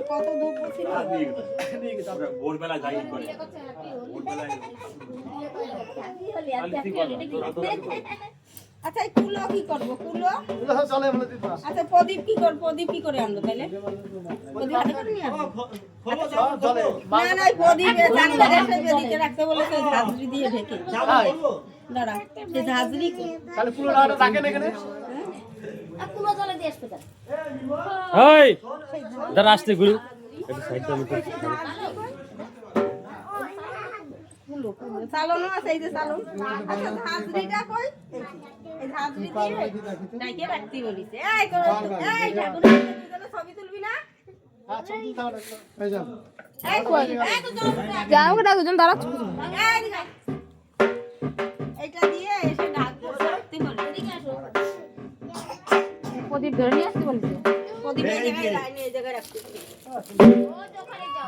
কত দুধ ছিল ভোরবেলা যাই করে আচ্ছা এই কুলো কি করবো কুলো আচ্ছা প্রদীপ কি করবো প্রদীপ কি করে আনবো তাহলে প্রদীপ হাতে করে নিয়ে আসবো না না প্রদীপ দিতে রাখতে বলেছে ঝাঁঝরি দিয়ে ঢেকে দাঁড়া সে ঝাঁঝরি তাহলে পুরো রাতটা রাখেন এখানে কুলো জলে দিয়ে আসবে তার এই দাঁড়া আসতে গুরু একটু সাইডটা আমি করছি কুলো কুলো চালানো আছে এই যে চালন আচ্ছা ঝাঁঝরিটা কই এই ঝাঁঝরি দিয়ে ডাইকে রাখতে বলিছে এই তোর এই ঠাকুর ছবি তুলবি না আচ্ছা তুই দাও এই যাও এই কই এই তো যাও কে ডাকুজন দাঁড়া এই দিকে এইটা দিয়ে এসে ঢাকবো রাখতে বলি এদিকে আসো প্রদীপ ধরে নিয়ে আসতে বলছে প্রদীপ এই জায়গায় রাখতে বলি